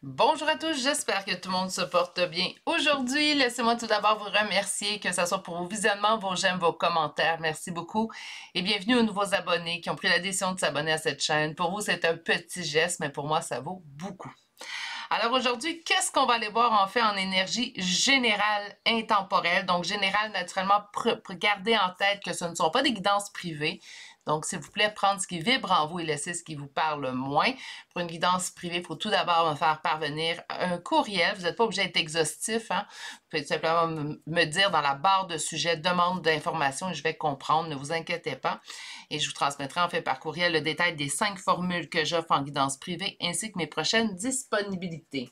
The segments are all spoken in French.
Bonjour à tous, j'espère que tout le monde se porte bien. Aujourd'hui, laissez-moi tout d'abord vous remercier, que ce soit pour vos visionnements, vos j'aime, vos commentaires. Merci beaucoup et bienvenue aux nouveaux abonnés qui ont pris la décision de s'abonner à cette chaîne. Pour vous, c'est un petit geste, mais pour moi, ça vaut beaucoup. Alors aujourd'hui, qu'est-ce qu'on va aller voir en fait en énergie générale intemporelle? Donc générale, naturellement, gardez en tête que ce ne sont pas des guidances privées. Donc, s'il vous plaît, prendre ce qui vibre en vous et laisser ce qui vous parle moins. Pour une guidance privée, il faut tout d'abord me faire parvenir un courriel. Vous n'êtes pas obligé d'être exhaustif. Hein? Vous pouvez tout simplement me dire dans la barre de sujet, demande d'information et je vais comprendre. Ne vous inquiétez pas. Et je vous transmettrai en fait par courriel le détail des 5 formules que j'offre en guidance privée ainsi que mes prochaines disponibilités.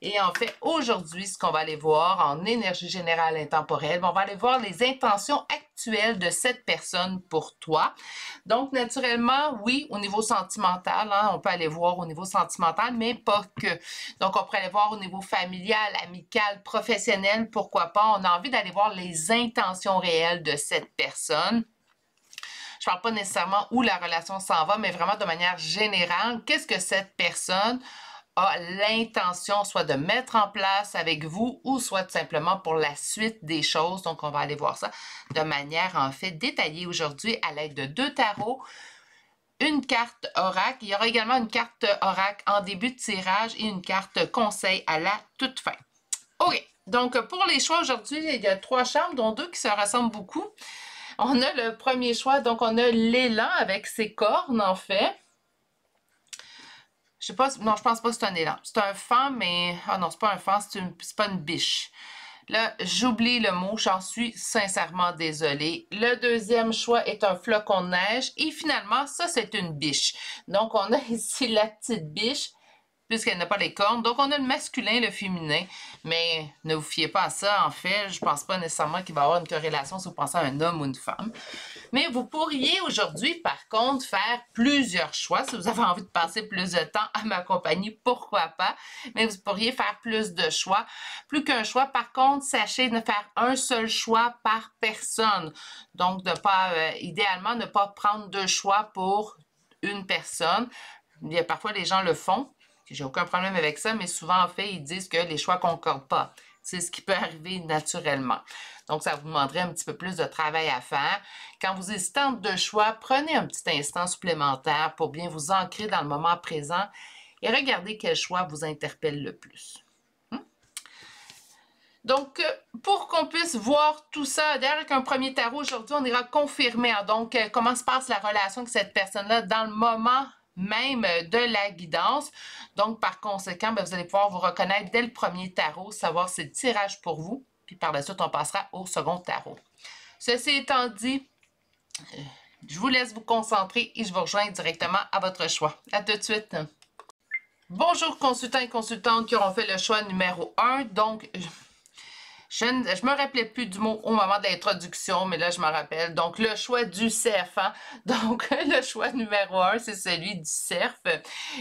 Et en fait, aujourd'hui, ce qu'on va aller voir en énergie générale intemporelle, on va aller voir les intentions actuelles de cette personne pour toi. Donc, naturellement, oui, au niveau sentimental, hein, on peut aller voir au niveau sentimental, mais pas que. Donc, on pourrait aller voir au niveau familial, amical, professionnel, pourquoi pas. On a envie d'aller voir les intentions réelles de cette personne. Je parle pas nécessairement où la relation s'en va, mais vraiment de manière générale, qu'est-ce que cette personne a l'intention soit de mettre en place avec vous ou soit tout simplement pour la suite des choses. Donc, on va aller voir ça de manière en fait détaillée aujourd'hui à l'aide de 2 tarots, une carte oracle. Il y aura également une carte oracle en début de tirage et une carte conseil à la toute fin. OK. Donc, pour les choix aujourd'hui, il y a 3 charmes, dont 2 qui se ressemblent beaucoup. On a le premier choix, donc on a l'élan avec ses cornes en fait. Je sais pas, non, je pense pas que c'est un élan. C'est un fan, mais... Ah non, c'est pas un fan, c'est pas une biche. Là, j'oublie le mot, j'en suis sincèrement désolée. Le deuxième choix est un flocon de neige. Et finalement, ça, c'est une biche. Donc, on a ici la petite biche puisqu'elle n'a pas les cornes. Donc, on a le masculin, le féminin, mais ne vous fiez pas à ça. En fait, je pense pas nécessairement qu'il va y avoir une corrélation si vous pensez à un homme ou une femme. Mais vous pourriez aujourd'hui, par contre, faire plusieurs choix. Si vous avez envie de passer plus de temps à ma compagnie, pourquoi pas? Mais vous pourriez faire plus de choix. Plus qu'un choix, par contre, sachez de faire un seul choix par personne. Donc, de pas, idéalement, ne pas prendre 2 choix pour une personne. Il y a parfois les gens le font. J'ai aucun problème avec ça, mais souvent, en fait, ils disent que les choix ne concordent pas. C'est ce qui peut arriver naturellement. Donc, ça vous demanderait un petit peu plus de travail à faire. Quand vous hésitez entre 2 choix, prenez un petit instant supplémentaire pour bien vous ancrer dans le moment présent et regardez quel choix vous interpelle le plus. Donc, pour qu'on puisse voir tout ça, derrière avec un premier tarot, aujourd'hui, on ira confirmer. Hein, donc, comment se passe la relation avec cette personne-là dans le moment même de la guidance. Donc, par conséquent, ben, vous allez pouvoir vous reconnaître dès le premier tarot, savoir si c'est le tirage pour vous. Puis par la suite, on passera au second tarot. Ceci étant dit, je vous laisse vous concentrer et je vous rejoins directement à votre choix. À tout de suite. Bonjour consultants et consultantes qui auront fait le choix numéro 1. Donc, je me rappelais plus du mot au moment de l'introduction, mais là, je me rappelle. Donc, le choix du cerf. Hein? Donc, le choix numéro 1, c'est celui du cerf.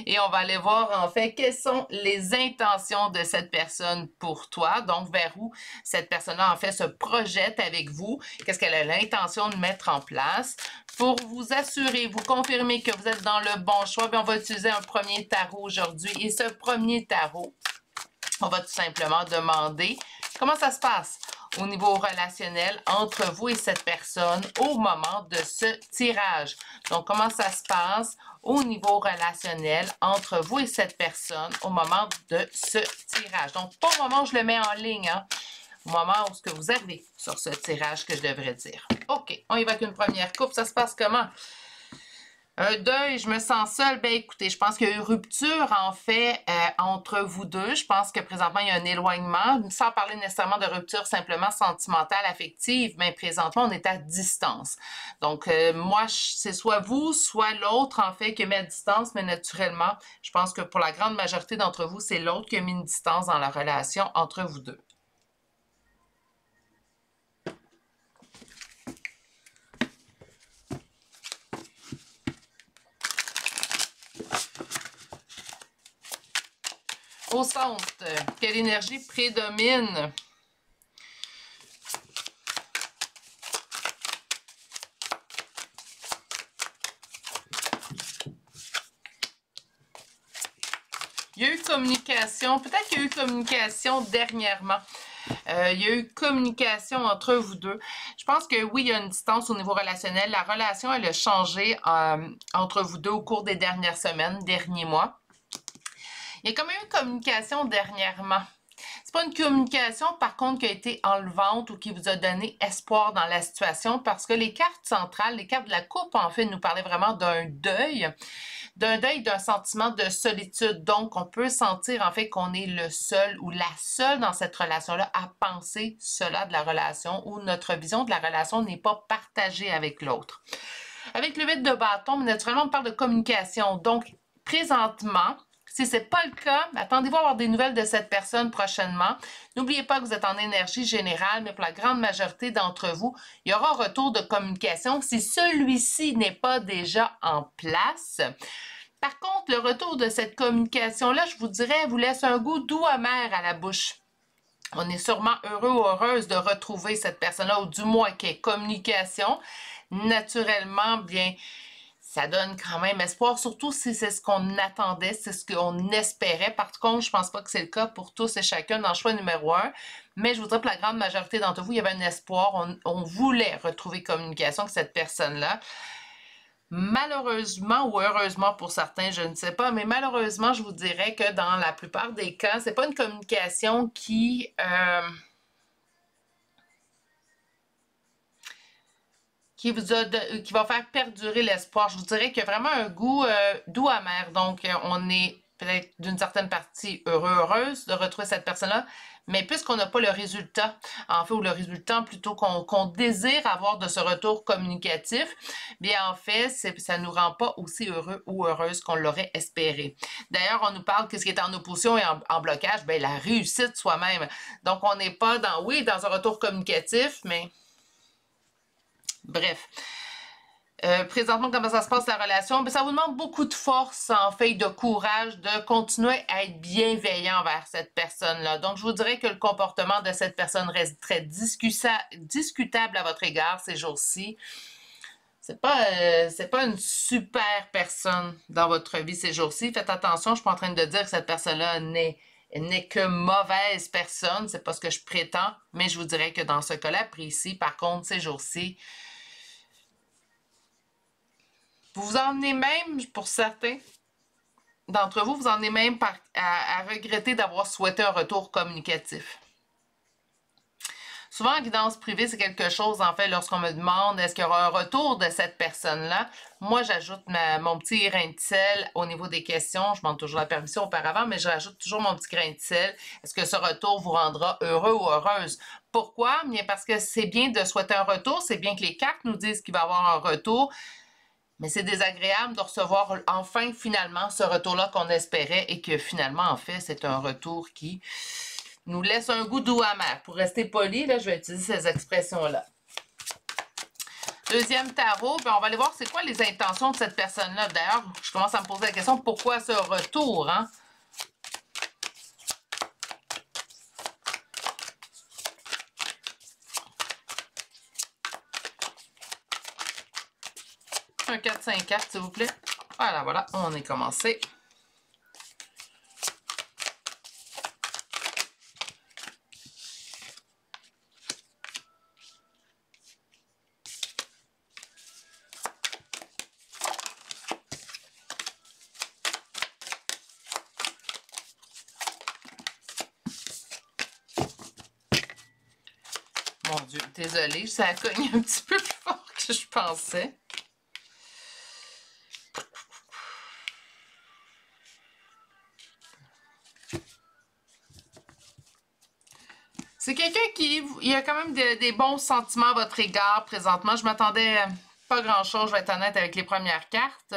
Et on va aller voir, en fait, quelles sont les intentions de cette personne pour toi. Donc, vers où cette personne-là, en fait, se projette avec vous. Qu'est-ce qu'elle a l'intention de mettre en place. Pour vous assurer, vous confirmer que vous êtes dans le bon choix, bien, on va utiliser un premier tarot aujourd'hui. Et ce premier tarot, on va tout simplement demander comment ça se passe au niveau relationnel entre vous et cette personne au moment de ce tirage. Donc, comment ça se passe au niveau relationnel entre vous et cette personne au moment de ce tirage. Donc, pas au moment où je le mets en ligne, hein, au moment où ce que vous arrivez sur ce tirage que je devrais dire. OK, on y va avec une première coupe. Ça se passe comment? Un deuil, je me sens seule. Ben écoutez, je pense qu'il y a eu rupture en fait entre vous deux. Je pense que présentement il y a un éloignement, sans parler nécessairement de rupture simplement sentimentale, affective, mais présentement on est à distance. Donc moi, c'est soit vous, soit l'autre en fait qui met à distance, mais naturellement, je pense que pour la grande majorité d'entre vous, c'est l'autre qui a mis une distance dans la relation entre vous deux. Au centre, quelle énergie prédomine? Il y a eu communication, peut-être qu'il y a eu communication dernièrement. Il y a eu communication entre vous deux. Je pense que oui, il y a une distance au niveau relationnel. La relation, elle a changé entre vous deux au cours des dernières semaines, derniers mois. Il y a quand même eu une communication dernièrement. C'est pas une communication, par contre, qui a été enlevante ou qui vous a donné espoir dans la situation parce que les cartes centrales, les cartes de la coupe, en fait, nous parlaient vraiment d'un deuil, d'un sentiment de solitude. Donc, on peut sentir, en fait, qu'on est le seul ou la seule dans cette relation-là à penser cela de la relation ou notre vision de la relation n'est pas partagée avec l'autre. Avec le 8 de bâton, naturellement, on parle de communication. Donc, présentement, si ce n'est pas le cas, attendez-vous à avoir des nouvelles de cette personne prochainement. N'oubliez pas que vous êtes en énergie générale, mais pour la grande majorité d'entre vous, il y aura un retour de communication si celui-ci n'est pas déjà en place. Par contre, le retour de cette communication-là, je vous dirais, vous laisse un goût doux amer à la bouche. On est sûrement heureux ou heureuse de retrouver cette personne-là, ou du moins qu'il y ait communication. Naturellement, bien, ça donne quand même espoir, surtout si c'est ce qu'on attendait, c'est ce qu'on espérait. Par contre, je ne pense pas que c'est le cas pour tous et chacun dans le choix numéro 1. Mais je voudrais que la grande majorité d'entre vous, il y avait un espoir. On voulait retrouver communication avec cette personne-là. Malheureusement ou heureusement pour certains, je ne sais pas, mais malheureusement, je vous dirais que dans la plupart des cas, c'est pas une communication qui va faire perdurer l'espoir. Je vous dirais qu'il y a vraiment un goût doux amer. Donc, on est peut-être d'une certaine partie heureuse de retrouver cette personne-là, mais puisqu'on n'a pas le résultat, en fait, ou le résultat plutôt qu'on désire avoir de ce retour communicatif, bien en fait, ça ne nous rend pas aussi heureux ou heureuse qu'on l'aurait espéré. D'ailleurs, on nous parle que ce qui est en opposition et en blocage, bien la réussite soi-même. Donc, on n'est pas dans un retour communicatif, mais bref. Présentement, comment ça se passe la relation? Bien, ça vous demande beaucoup de force, en fait, de courage, de continuer à être bienveillant envers cette personne-là. Donc, je vous dirais que le comportement de cette personne reste très discutable à votre égard ces jours-ci. C'est pas une super personne dans votre vie ces jours-ci. Faites attention, je ne suis pas en train de dire que cette personne-là n'est que mauvaise personne. C'est pas ce que je prétends, mais je vous dirais que dans ce cas-là précis, par contre, ces jours-ci, vous vous en venez même, pour certains d'entre vous, vous en venez même à regretter d'avoir souhaité un retour communicatif. Souvent, en guidance privée, c'est quelque chose, en fait, lorsqu'on me demande est-ce qu'il y aura un retour de cette personne-là, moi, j'ajoute mon petit grain de sel au niveau des questions. Je demande toujours la permission auparavant, mais je rajoute toujours mon petit grain de sel. Est-ce que ce retour vous rendra heureux ou heureuse? Pourquoi? Bien parce que c'est bien de souhaiter un retour, c'est bien que les cartes nous disent qu'il va y avoir un retour, mais c'est désagréable de recevoir enfin, finalement, ce retour-là qu'on espérait et que finalement, en fait, c'est un retour qui nous laisse un goût doux amer. Pour rester poli, là, je vais utiliser ces expressions-là. Deuxième tarot, ben on va aller voir c'est quoi les intentions de cette personne-là. D'ailleurs, je commence à me poser la question, pourquoi ce retour, hein? Un 4-5-4, s'il vous plaît. Voilà, on est commencé. Mon Dieu, désolée, ça a cogné un petit peu plus fort que je pensais. C'est quelqu'un il a quand même des bons sentiments à votre égard présentement. Je m'attendais pas grand-chose, je vais être honnête avec les premières cartes.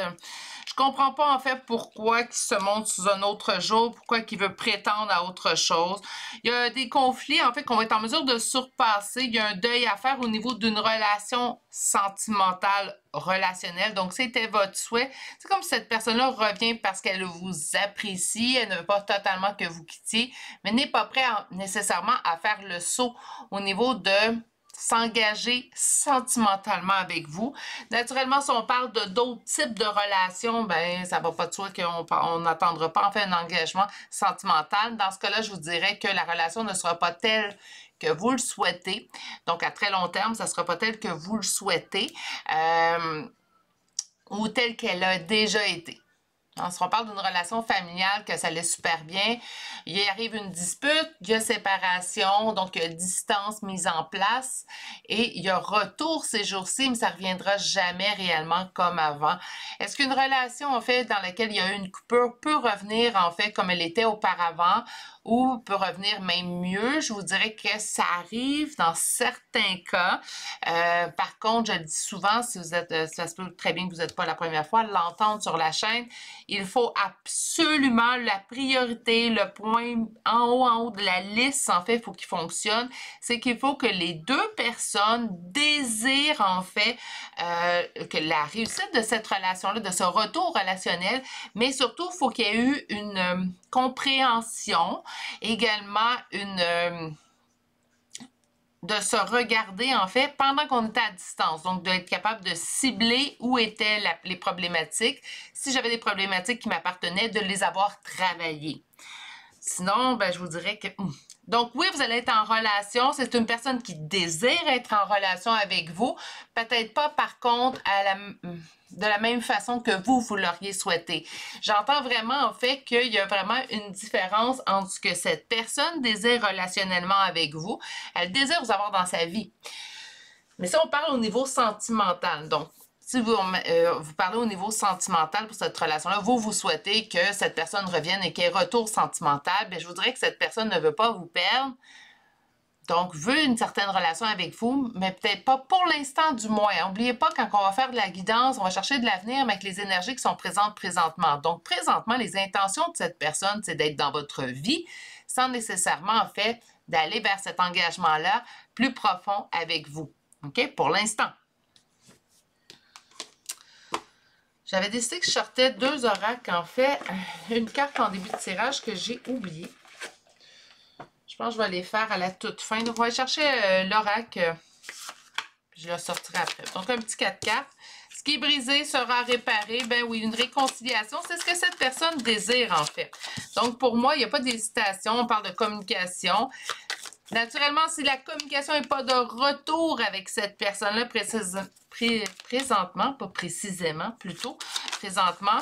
Je comprends pas en fait pourquoi il se montre sous un autre jour, pourquoi il veut prétendre à autre chose. Il y a des conflits en fait qu'on va être en mesure de surpasser. Il y a un deuil à faire au niveau d'une relation sentimentale, relationnelle. Donc c'était votre souhait. C'est comme si cette personne-là revient parce qu'elle vous apprécie, elle ne veut pas totalement que vous quittiez, mais n'est pas prêt nécessairement à faire le saut au niveau de s'engager sentimentalement avec vous. Naturellement, si on parle de d'autres types de relations, ben ça va pas de soi qu'on n'attendra pas en fait un engagement sentimental. Dans ce cas-là, je vous dirais que la relation ne sera pas telle que vous le souhaitez. Donc, à très long terme, ça ne sera pas tel que vous le souhaitez ou telle qu'elle a déjà été. Si on parle d'une relation familiale, que ça allait super bien, il arrive une dispute, il y a séparation, donc il y a distance mise en place et il y a retour ces jours-ci, mais ça ne reviendra jamais réellement comme avant. Est-ce qu'une relation, en fait, dans laquelle il y a eu une coupure peut revenir, en fait, comme elle était auparavant ou peut revenir même mieux? Je vous dirais que ça arrive dans certains cas. Par contre, je le dis souvent, si vous êtes, ça se peut très bien que vous n'êtes pas la première fois à l'entendre sur la chaîne, il faut absolument la priorité, le point en haut de la liste, en fait, il faut qu'il fonctionne, c'est qu'il faut que les deux personnes désirent, en fait, que la réussite de cette relation-là, de ce retour relationnel, mais surtout, il faut qu'il y ait eu une compréhension, également de se regarder, en fait, pendant qu'on était à distance. Donc, d'être capable de cibler où étaient les problématiques. Si j'avais des problématiques qui m'appartenaient, de les avoir travaillées. Sinon, ben, je vous dirais que... Donc, oui, vous allez être en relation. C'est une personne qui désire être en relation avec vous. Peut-être pas, par contre, de la même façon que vous l'auriez souhaité. J'entends vraiment, en fait, qu'il y a vraiment une différence entre ce que cette personne désire relationnellement avec vous. Elle désire vous avoir dans sa vie. Mais si on parle au niveau sentimental, donc, si vous parlez au niveau sentimental pour cette relation-là, vous souhaitez que cette personne revienne et qu'il y ait retour sentimental, bien, je voudrais que cette personne ne veut pas vous perdre, donc veut une certaine relation avec vous, mais peut-être pas pour l'instant du moins. N'oubliez pas, quand on va faire de la guidance, on va chercher de l'avenir, mais avec les énergies qui sont présentes présentement. Donc, présentement, les intentions de cette personne, c'est d'être dans votre vie, sans nécessairement, en fait, d'aller vers cet engagement-là plus profond avec vous. OK? Pour l'instant. J'avais décidé que je sortais deux oracles, en fait, une carte en début de tirage que j'ai oubliée. Je pense que je vais les faire à la toute fin. Donc, on va aller chercher l'oracle, puis je le sortirai après. Donc, un petit 4 cartes. Ce qui est brisé sera réparé. Ben oui, une réconciliation, c'est ce que cette personne désire, en fait. Donc, pour moi, il n'y a pas d'hésitation. On parle de communication. Naturellement, si la communication n'est pas de retour avec cette personne-là présentement, pas précisément, plutôt, présentement,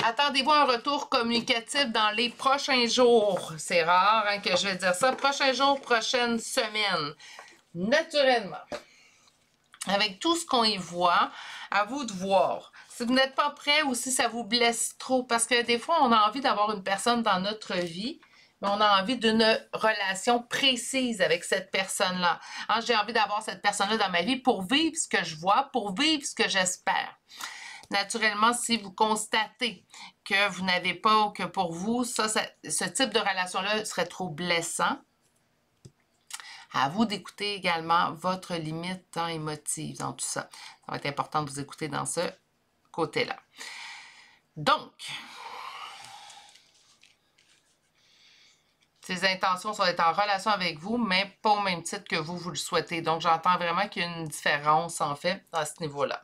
attendez-vous un retour communicatif dans les prochains jours. C'est rare hein, que je vais dire ça. Prochains jours, prochaines semaines. Naturellement. Avec tout ce qu'on y voit, à vous de voir. Si vous n'êtes pas prêt ou si ça vous blesse trop, parce que des fois, on a envie d'avoir une personne dans notre vie, mais on a envie d'une relation précise avec cette personne-là. Hein, j'ai envie d'avoir cette personne-là dans ma vie pour vivre ce que je vois, pour vivre ce que j'espère. Naturellement, si vous constatez que vous n'avez pas ou que pour vous, ce type de relation-là serait trop blessant, à vous d'écouter également votre limite émotive dans tout ça. Ça va être important de vous écouter dans ce côté-là. Donc, ses intentions sont d'être en relation avec vous, mais pas au même titre que vous le souhaitez. Donc, j'entends vraiment qu'il y a une différence, en fait, à ce niveau-là.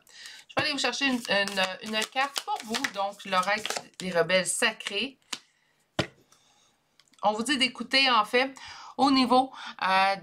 Je vais aller vous chercher une carte pour vous, donc l'oracle des rebelles sacrés. On vous dit d'écouter, en fait, au niveau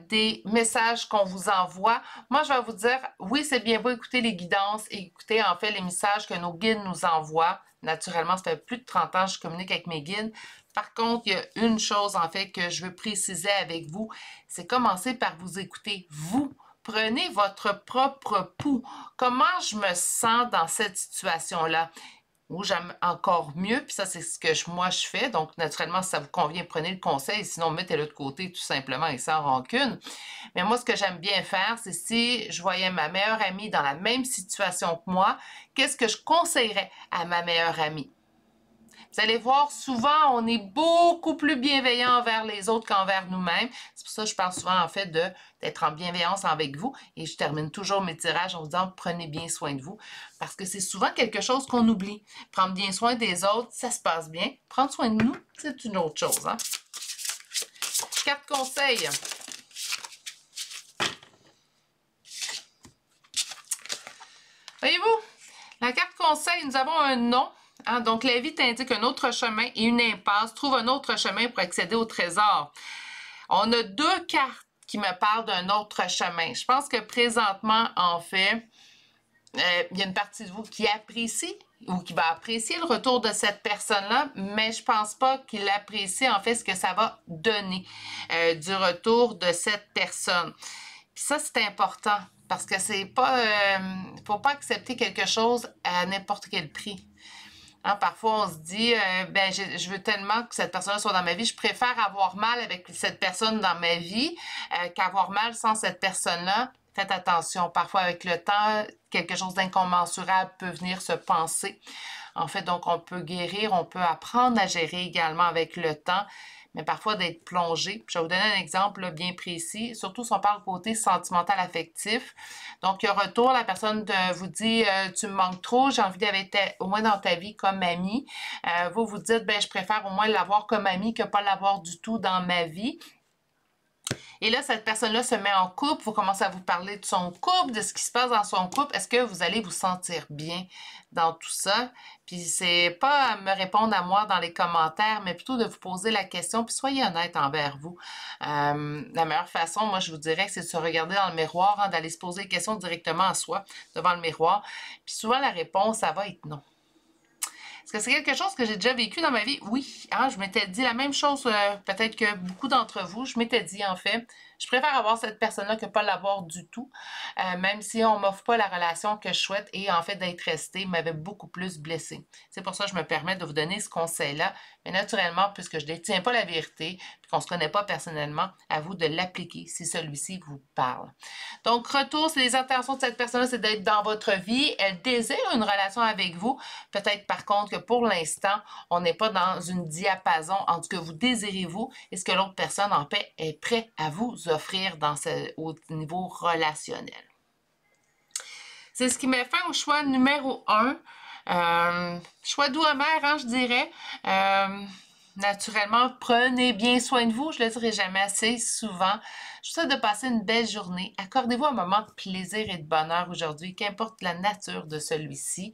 des messages qu'on vous envoie. Moi, je vais vous dire, oui, c'est bien beau écouter les guidances et écouter, en fait, les messages que nos guides nous envoient. Naturellement, ça fait plus de 30 ans que je communique avec mes guides. Par contre, il y a une chose, en fait, que je veux préciser avec vous, c'est commencer par vous écouter, vous. Prenez votre propre pouls. Comment je me sens dans cette situation-là? Ou j'aime encore mieux, puis ça, c'est ce que moi, je fais. Donc, naturellement, si ça vous convient, prenez le conseil. Sinon, mettez-le de côté, tout simplement, et sans rancune. Mais moi, ce que j'aime bien faire, c'est si je voyais ma meilleure amie dans la même situation que moi, qu'est-ce que je conseillerais à ma meilleure amie? Vous allez voir, souvent, on est beaucoup plus bienveillant envers les autres qu'envers nous-mêmes. C'est pour ça que je parle souvent, en fait, d'être en bienveillance avec vous. Et je termine toujours mes tirages en vous disant, prenez bien soin de vous. Parce que c'est souvent quelque chose qu'on oublie. Prendre bien soin des autres, ça se passe bien. Prendre soin de nous, c'est une autre chose. Hein? Carte conseil. Voyez-vous, la carte conseil, nous avons un non. Hein, donc, la vie t'indique un autre chemin et une impasse. Trouve un autre chemin pour accéder au trésor. On a deux cartes qui me parlent d'un autre chemin. Je pense que présentement, en fait, il y a une partie de vous qui apprécie ou qui va apprécier le retour de cette personne-là, mais je pense pas qu'il apprécie en fait ce que ça va donner du retour de cette personne. Puis ça, c'est important parce que c'est pas... faut pas accepter quelque chose à n'importe quel prix. Hein, parfois, on se dit, ben, je veux tellement que cette personne soit dans ma vie, je préfère avoir mal avec cette personne dans ma vie qu'avoir mal sans cette personne-là. Faites attention, parfois avec le temps, quelque chose d'incommensurable peut venir se penser. En fait, donc on peut guérir, on peut apprendre à gérer également avec le temps, mais parfois d'être plongé. Je vais vous donner un exemple là, bien précis, surtout si on parle côté sentimental affectif. Donc, il y a retour, la personne vous dit tu me manques trop, j'ai envie d'être au moins dans ta vie comme amie. Vous vous dites ben je préfère au moins l'avoir comme amie que pas l'avoir du tout dans ma vie. Et là, cette personne-là se met en couple, vous commencez à vous parler de son couple, de ce qui se passe dans son couple. Est-ce que vous allez vous sentir bien dans tout ça? Puis c'est pas à me répondre à moi dans les commentaires, mais plutôt de vous poser la question, puis soyez honnête envers vous. La meilleure façon, moi, je vous dirais, c'est de se regarder dans le miroir, hein, d'aller se poser des questions directement à soi, devant le miroir. Puis souvent, la réponse, ça va être non. Est-ce que c'est quelque chose que j'ai déjà vécu dans ma vie? Oui. Hein, je m'étais dit la même chose, peut-être que beaucoup d'entre vous. Je m'étais dit, en fait, je préfère avoir cette personne-là que pas l'avoir du tout. Même si on m'offre pas la relation que je souhaite. Et en fait, d'être restée m'avait beaucoup plus blessée. C'est pour ça que je me permets de vous donner ce conseil-là. Mais naturellement, puisque je ne détiens pas la vérité, puis qu'on ne se connaît pas personnellement, à vous de l'appliquer si celui-ci vous parle. Donc, retour, c'est les intentions de cette personne-là, c'est d'être dans votre vie. Elle désire une relation avec vous. Peut-être par contre que pour l'instant, on n'est pas dans une diapason entre ce que vous désirez-vous et ce que l'autre personne en paix est prête à vous offrir au niveau relationnel. C'est ce qui met fin au choix numéro 1. Choix doux amer, hein, je dirais. Naturellement, prenez bien soin de vous. Je le dirai jamais assez souvent. Je vous souhaite de passer une belle journée. Accordez-vous un moment de plaisir et de bonheur aujourd'hui, qu'importe la nature de celui-ci.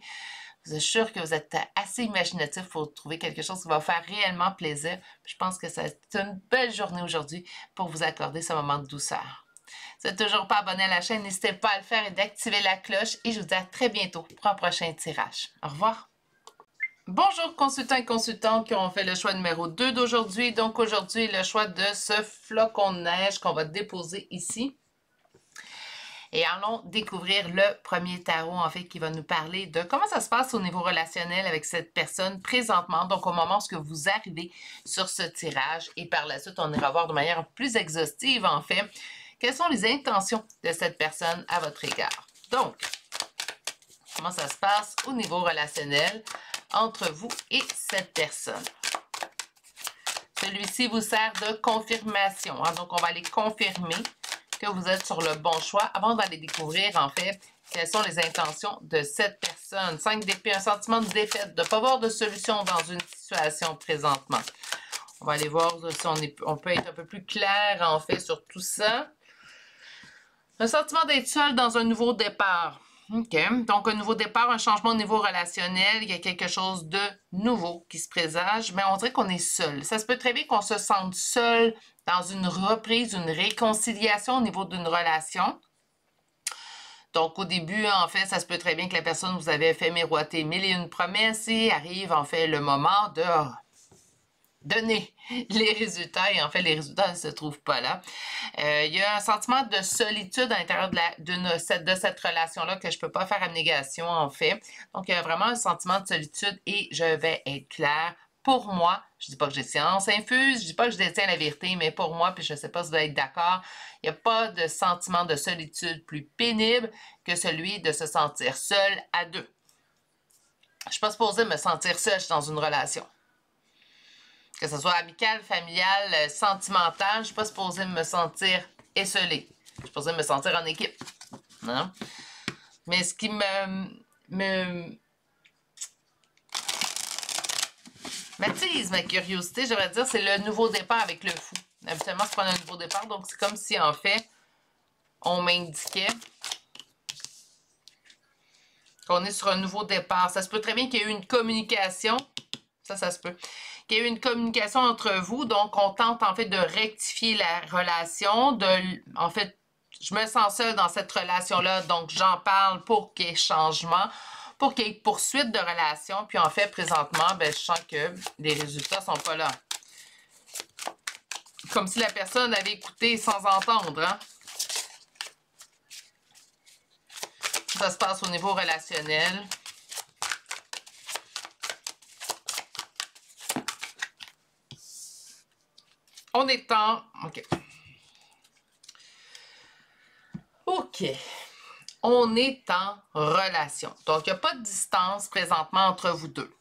Je suis sûre que vous êtes assez imaginatif pour trouver quelque chose qui va vous faire réellement plaisir. Je pense que c'est une belle journée aujourd'hui pour vous accorder ce moment de douceur. Si vous n'êtes toujours pas abonné à la chaîne, n'hésitez pas à le faire et d'activer la cloche. Et je vous dis à très bientôt pour un prochain tirage. Au revoir! Bonjour consultants et consultantes qui ont fait le choix numéro 2 d'aujourd'hui. Donc aujourd'hui, le choix de ce flocon de neige qu'on va déposer ici. Et allons découvrir le premier tarot, en fait, qui va nous parler de comment ça se passe au niveau relationnel avec cette personne présentement, donc au moment où vous arrivez sur ce tirage. Et par la suite, on ira voir de manière plus exhaustive, en fait, quelles sont les intentions de cette personne à votre égard. Donc, comment ça se passe au niveau relationnel entre vous et cette personne. Celui-ci vous sert de confirmation. Hein? Donc, on va aller confirmer que vous êtes sur le bon choix avant d'aller découvrir, en fait, quelles sont les intentions de cette personne. 5 d'épée, un sentiment de défaite, de ne pas voir de solution dans une situation présentement. On va aller voir si on peut être un peu plus clair, en fait, sur tout ça. Un sentiment d'être seul dans un nouveau départ. OK. Donc, un nouveau départ, un changement au niveau relationnel. Il y a quelque chose de nouveau qui se présage, mais on dirait qu'on est seul. Ça se peut très bien qu'on se sente seul dans une reprise, une réconciliation au niveau d'une relation. Donc, au début, en fait, ça se peut très bien que la personne vous avait fait miroiter 1001 promesses et arrive, en fait, le moment de donner les résultats. Et en fait, les résultats ne se trouvent pas là. Il y a un sentiment de solitude à l'intérieur de cette relation-là que je ne peux pas faire abnégation, en fait. Donc, il y a vraiment un sentiment de solitude et je vais être claire. Pour moi, je ne dis pas que j'ai science infuse, je ne dis pas que je détiens la vérité, mais pour moi, puis je ne sais pas si vous allez être d'accord, il n'y a pas de sentiment de solitude plus pénible que celui de se sentir seul à deux. Je ne suis pas supposée me sentir seule dans une relation. Que ce soit amical, familial, sentimental, je ne suis pas supposée me sentir esselée. Je suis supposée me sentir en équipe. Non? Mais ce qui m'attise ma curiosité, je devrais dire, c'est le nouveau départ avec le fou. Habituellement, c'est pas un nouveau départ, donc c'est comme si, en fait, on m'indiquait qu'on est sur un nouveau départ. Ça se peut très bien qu'il y ait eu une communication. Ça se peut. Qu'il y ait eu une communication entre vous. Donc, on tente en fait de rectifier la relation. En fait, je me sens seule dans cette relation-là. Donc, j'en parle pour qu'il y ait changement, pour qu'il y ait poursuite de relation. Puis, en fait, présentement, ben, je sens que les résultats sont pas là. Comme si la personne avait écouté sans entendre, hein? Ça se passe au niveau relationnel. On est en... OK. OK. On est en relation. Donc, il n'y a pas de distance présentement entre vous deux.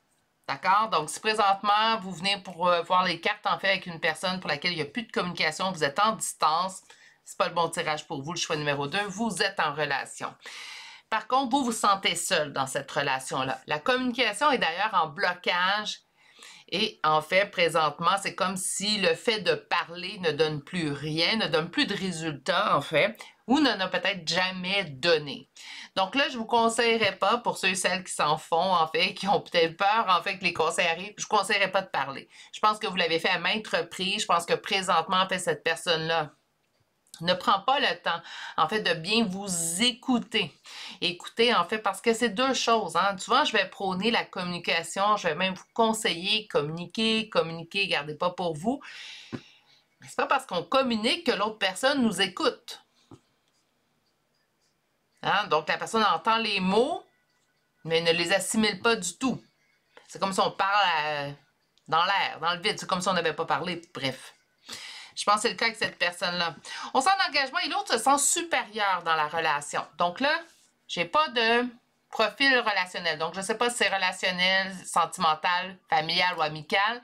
D'accord? Donc, si présentement, vous venez pour voir les cartes en fait avec une personne pour laquelle il n'y a plus de communication, vous êtes en distance, c'est pas le bon tirage pour vous, le choix numéro 2, vous êtes en relation. Par contre, vous vous sentez seul dans cette relation-là. La communication est d'ailleurs en blocage et en fait, présentement, c'est comme si le fait de parler ne donne plus rien, ne donne plus de résultats, en fait, ou n'en a peut-être jamais donné. Donc là, je vous conseillerais pas, pour ceux et celles qui s'en font, en fait, qui ont peut-être peur, en fait, que les conseils arrivent, je vous conseillerais pas de parler. Je pense que vous l'avez fait à maintes reprises. Je pense que présentement, en fait, cette personne-là ne prend pas le temps, en fait, de bien vous écouter. Écoutez, en fait, parce que c'est deux choses, hein. Souvent, je vais prôner la communication, je vais même vous conseiller, communiquer, gardez pas pour vous. Mais c'est pas parce qu'on communique que l'autre personne nous écoute. Hein? Donc, la personne entend les mots, mais ne les assimile pas du tout. C'est comme si on parle dans l'air, dans le vide. C'est comme si on n'avait pas parlé. Bref. Je pense que c'est le cas avec cette personne-là. On sent l'engagement et l'autre se sent supérieur dans la relation. Donc là, j'ai pas de profil relationnel. Donc, je ne sais pas si c'est relationnel, sentimental, familial ou amical,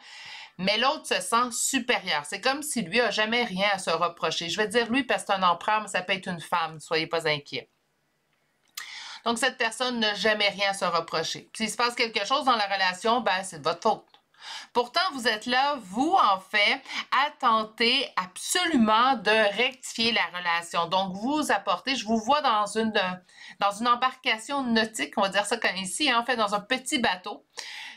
mais l'autre se sent supérieur. C'est comme si lui n'a jamais rien à se reprocher. Je vais dire lui parce que c'est un empereur, mais ça peut être une femme. Ne soyez pas inquiets. Donc, cette personne n'a jamais rien à se reprocher. S'il se passe quelque chose dans la relation, ben, c'est de votre faute. Pourtant, vous êtes là, vous, en fait, à tenter absolument de rectifier la relation. Donc, vous apportez, je vous vois dans une embarcation nautique, on va dire ça comme ici, en fait, dans un petit bateau.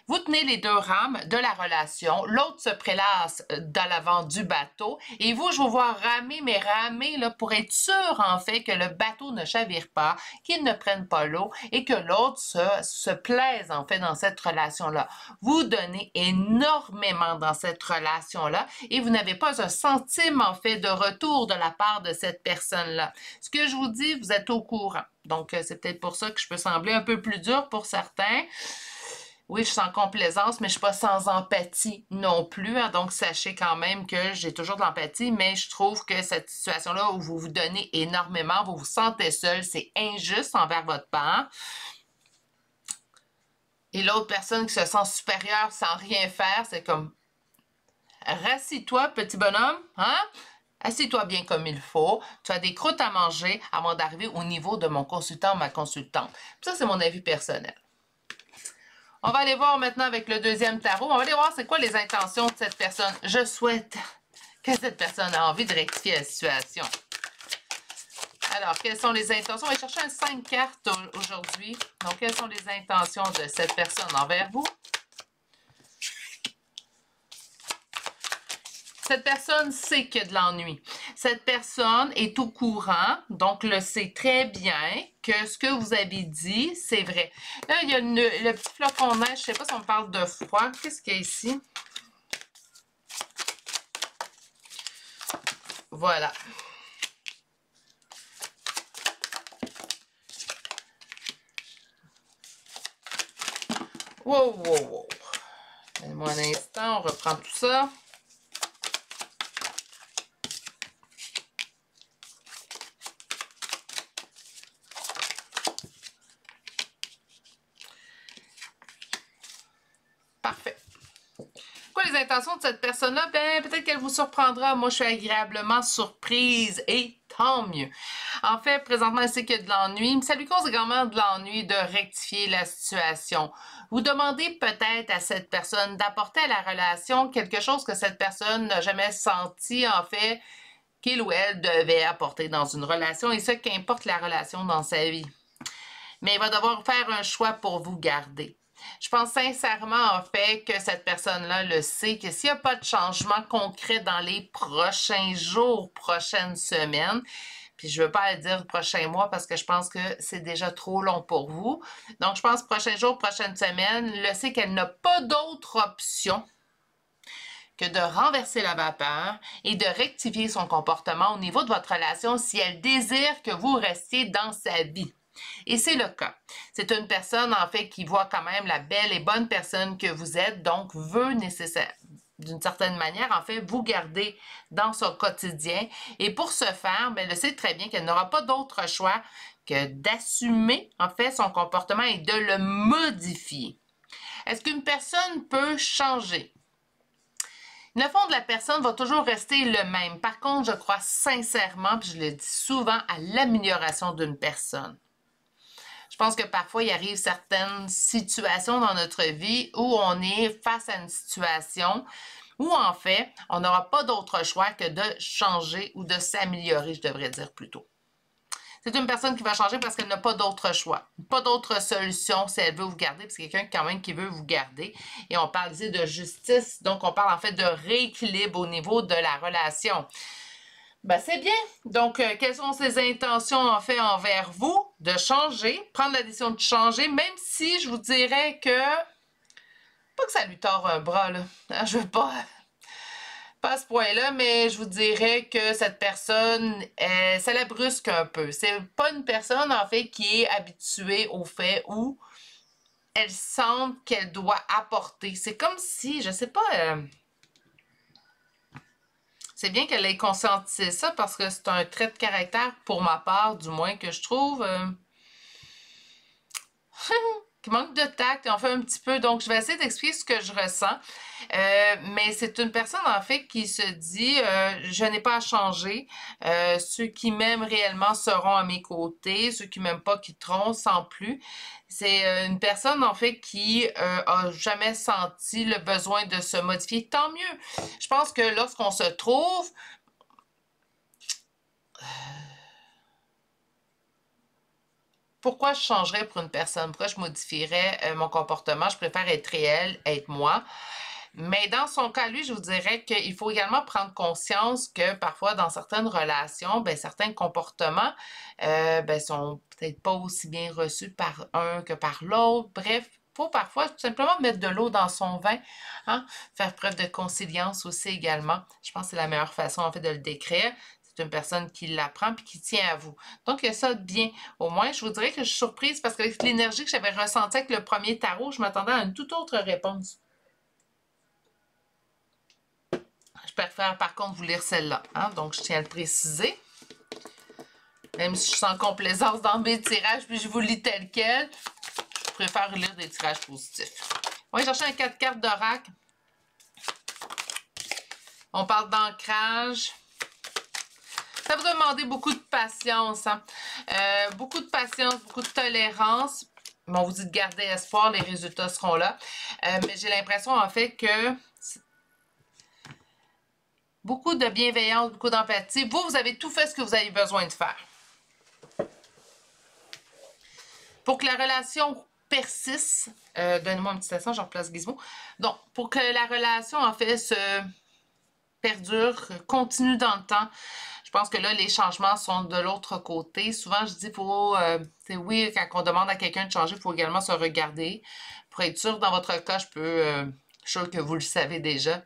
Vous tenez les deux rames de la relation, l'autre se prélasse dans l'avant du bateau et vous, je vous vois ramer, mais ramer là, pour être sûr en fait que le bateau ne chavire pas, qu'il ne prenne pas l'eau et que l'autre se plaise en fait dans cette relation-là. Vous donnez énormément dans cette relation-là et vous n'avez pas un centime en fait de retour de la part de cette personne-là. Ce que je vous dis, vous êtes au courant. Donc, c'est peut-être pour ça que je peux sembler un peu plus dur pour certains. Oui, je suis sans complaisance, mais je ne suis pas sans empathie non plus. Hein. Donc, sachez quand même que j'ai toujours de l'empathie, mais je trouve que cette situation-là où vous vous donnez énormément, vous vous sentez seul, c'est injuste envers votre part. Et l'autre personne qui se sent supérieure sans rien faire, c'est comme « Rassis-toi, petit bonhomme, hein? Assis-toi bien comme il faut. Tu as des croûtes à manger avant d'arriver au niveau de mon consultant ou ma consultante. » Ça, c'est mon avis personnel. On va aller voir maintenant avec le deuxième tarot. On va aller voir c'est quoi les intentions de cette personne. Je souhaite que cette personne ait envie de rectifier la situation. Alors, quelles sont les intentions? On va chercher un 5 cartes aujourd'hui. Donc, quelles sont les intentions de cette personne envers vous? Cette personne sait qu'il y a de l'ennui. Cette personne est au courant, donc le sait très bien que ce que vous avez dit, c'est vrai. Là, il y a le petit flocon de neige, je ne sais pas si on parle de froid. Qu'est-ce qu'il y a ici? Voilà. Wow, wow, wow. Donnez-moi un instant, on reprend tout ça. Parfait. Quoi les intentions de cette personne-là? Ben, peut-être qu'elle vous surprendra. Moi, je suis agréablement surprise et tant mieux. En fait, présentement, elle sait qu'il y a de l'ennui. Ça lui cause également de l'ennui de rectifier la situation. Vous demandez peut-être à cette personne d'apporter à la relation quelque chose que cette personne n'a jamais senti, en fait, qu'il ou elle devait apporter dans une relation, et ce, qu'importe la relation dans sa vie. mais il va devoir faire un choix pour vous garder. Je pense sincèrement, en fait, que cette personne-là le sait, que s'il n'y a pas de changement concret dans les prochains jours, prochaines semaines, puis je ne veux pas dire prochain mois parce que je pense que c'est déjà trop long pour vous. Donc, je pense prochains jours, prochaines semaines, le sait qu'elle n'a pas d'autre option que de renverser la vapeur et de rectifier son comportement au niveau de votre relation si elle désire que vous restiez dans sa vie. Et c'est le cas. C'est une personne, en fait, qui voit quand même la belle et bonne personne que vous êtes, donc veut nécessaire, d'une certaine manière, en fait, vous garder dans son quotidien. Et pour ce faire, bien, elle sait très bien qu'elle n'aura pas d'autre choix que d'assumer, en fait, son comportement et de le modifier. Est-ce qu'une personne peut changer? Le fond de la personne va toujours rester le même. Par contre, je crois sincèrement, puis je le dis souvent, à l'amélioration d'une personne. Je pense que parfois, il arrive certaines situations dans notre vie où on est face à une situation où, en fait, on n'aura pas d'autre choix que de changer ou de s'améliorer, je devrais dire plutôt. C'est une personne qui va changer parce qu'elle n'a pas d'autre choix, pas d'autre solution si elle veut vous garder, puis c'est quelqu'un quand même qui veut vous garder. Et on parle ici de justice, donc on parle en fait de rééquilibre au niveau de la relation. Ben, c'est bien. Donc, quelles sont ses intentions, en fait, envers vous? De changer, prendre la décision de changer, même si je vous dirais que... Pas que ça lui tord un bras, là. Je veux pas à ce point-là, mais je vous dirais que cette personne, ça la brusque un peu. C'est pas une personne, en fait, qui est habituée au fait où elle sent qu'elle doit apporter. C'est comme si, je sais pas... C'est bien qu'elle ait conscientisé ça parce que c'est un trait de caractère, pour ma part, du moins, que je trouve qui manque de tact, en fait, un petit peu. Donc, je vais essayer d'expliquer ce que je ressens. Mais c'est une personne, en fait, qui se dit je n'ai pas à changer. Ceux qui m'aiment réellement seront à mes côtés. Ceux qui m'aiment pas quitteront sans plus. C'est une personne, en fait, qui a jamais senti le besoin de se modifier. Tant mieux. Je pense que lorsqu'on se trouve... Pourquoi je changerais pour une personne? Pourquoi je modifierais mon comportement? Je préfère être réel, être moi. Mais dans son cas, lui, je vous dirais qu'il faut également prendre conscience que parfois, dans certaines relations, ben, certains comportements ben, sont peut-être pas aussi bien reçus par un que par l'autre. Bref, il faut parfois tout simplement mettre de l'eau dans son vin, hein? Faire preuve de conciliance aussi également. Je pense que c'est la meilleure façon, en fait, de le décrire. C'est une personne qui l'apprend puis qui tient à vous. Donc, il y a ça de bien. Au moins, je vous dirais que je suis surprise parce que l'énergie que j'avais ressentie avec le premier tarot, je m'attendais à une toute autre réponse. Je préfère par contre vous lire celle-là. Hein? Donc, je tiens à le préciser. Même si je sens complaisance dans mes tirages, puis je vous lis tel quel, je préfère lire des tirages positifs. On va chercher un 4 cartes d'oracle. On parle d'ancrage. Ça va demander beaucoup de patience. Hein? Beaucoup de patience, beaucoup de tolérance. Mais on vous dit de garder espoir, les résultats seront là. Mais j'ai l'impression en fait que beaucoup de bienveillance, beaucoup d'empathie. Vous avez tout fait ce que vous avez besoin de faire. Pour que la relation persiste, donnez-moi un petit instant, je replace Gizmo. Donc, pour que la relation en fait se perdure, continue dans le temps, je pense que là, les changements sont de l'autre côté. Souvent, je dis, oui, quand on demande à quelqu'un de changer, il faut également se regarder. Pour être sûr, dans votre cas, je suis sûre que vous le savez déjà.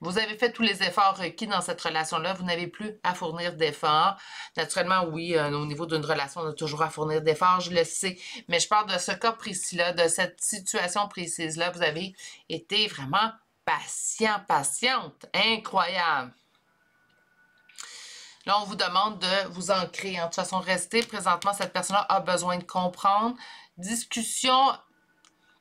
Vous avez fait tous les efforts requis dans cette relation-là. Vous n'avez plus à fournir d'efforts. Naturellement, oui, au niveau d'une relation, on a toujours à fournir d'efforts, je le sais. Mais je parle de ce cas précis-là, de cette situation précise-là. Vous avez été vraiment patiente. Incroyable. Là, on vous demande de vous ancrer. De toute façon, restez. Présentement, cette personne-là a besoin de comprendre. Discussion,